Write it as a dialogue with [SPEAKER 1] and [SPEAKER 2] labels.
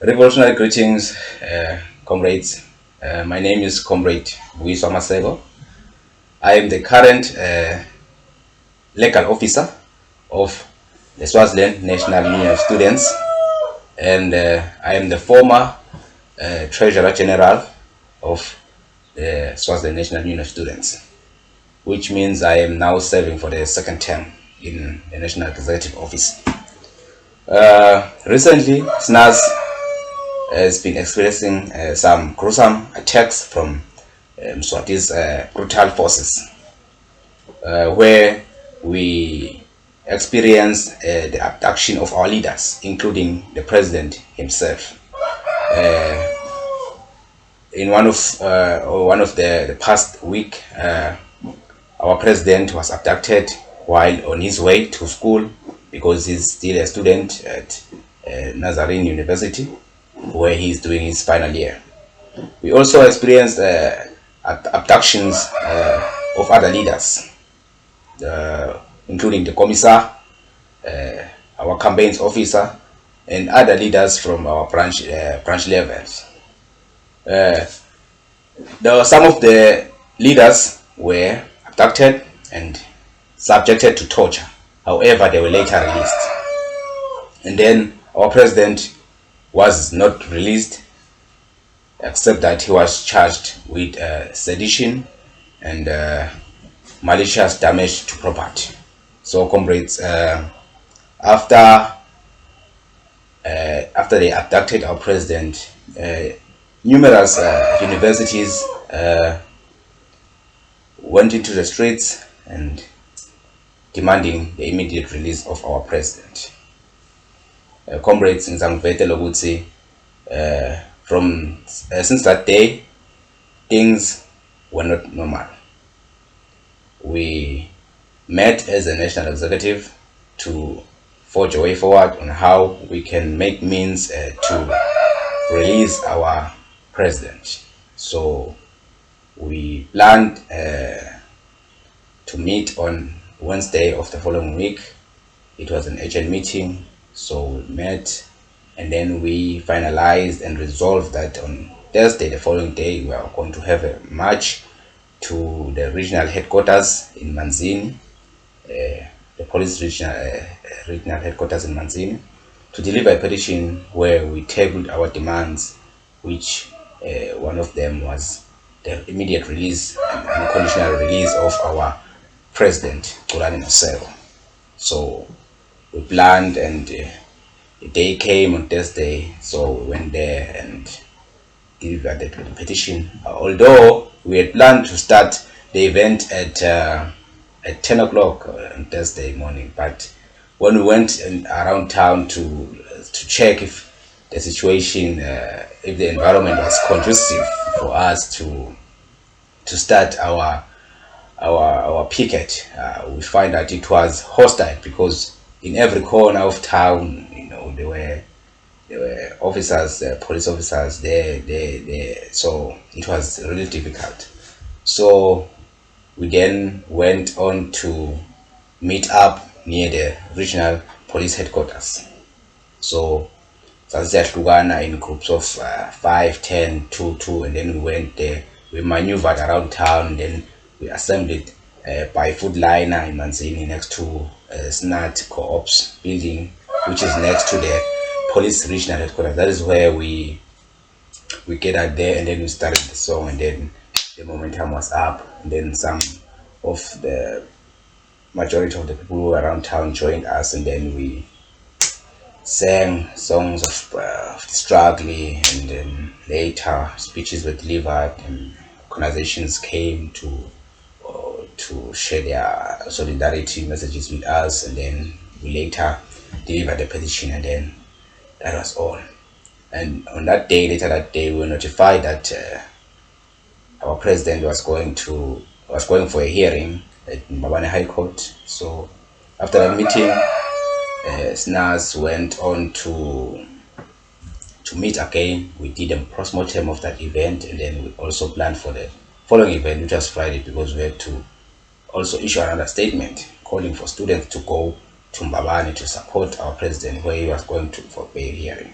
[SPEAKER 1] Revolutionary greetings, comrades. My name is Comrade Buiswa Masego. I am the current legal officer of the Swaziland National Union of Students, and I am the former Treasurer General of the Swaziland National Union of Students, which means I am now serving for the second term in the National Executive Office. Recently, SNAS has been experiencing some gruesome attacks from Swati's brutal forces, where we experienced the abduction of our leaders, including the president himself. In one of the past week, our president was abducted while on his way to school because he's still a student at Nazarene University, where he's doing his final year. We also experienced abductions of other leaders, including the commissar, our campaigns officer, and other leaders from our branch levels. Some of the leaders were abducted and subjected to torture. However, they were later released. And then our president was not released, except that he was charged with sedition and malicious damage to property. So, comrades, after they abducted our president, numerous universities went into the streets and demanding the immediate release of our president. Comrades, ngizangivete ukuthi since that day, things were not normal. We met as a national executive to forge a way forward on how we can make means to release our president. So we planned to meet on Wednesday of the following week. It was an urgent meeting, so we met and then we finalized and resolved that on Thursday, the following day, we are going to have a march to the regional headquarters in Manzini, the police regional headquarters in Manzini, to deliver a petition where we tabled our demands, which one of them was the immediate release and unconditional release of our president, Kulani Masego. So we planned, and the day came on Thursday, so we went there and delivered the petition. Although we had planned to start the event at 10 o'clock on Thursday morning, but when we went around town to check if the situation, if the environment was conducive for us to start our picket, we find that it was hostile, because in every corner of town, there were officers, police officers there. So it was really difficult. So we then went on to meet up near the regional police headquarters. So sasiyahlukana in groups of 5, 10, 2, 2, and then we went there. We maneuvered around town, and then we assembled by food liner in Manzini next to SNAT Co-ops building, which is next to the police regional headquarters. That is where we gathered there, and then we started the song, and then the momentum was up, and then some of the majority of the people who were around town joined us, and then we sang songs of struggle, and then later speeches were delivered and organizations came to share their solidarity messages with us, and then we later delivered the petition, and then that was all. And on that day, later that day, we were notified that our president was going for a hearing at Mbabane High Court. So after that meeting, SNAS went on to meet again. We did a post-mortem of that event, and then we also planned for the following event, which was Friday, because we had to also issue another statement calling for students to go to Mbabane to support our president where he was going to for bail hearing.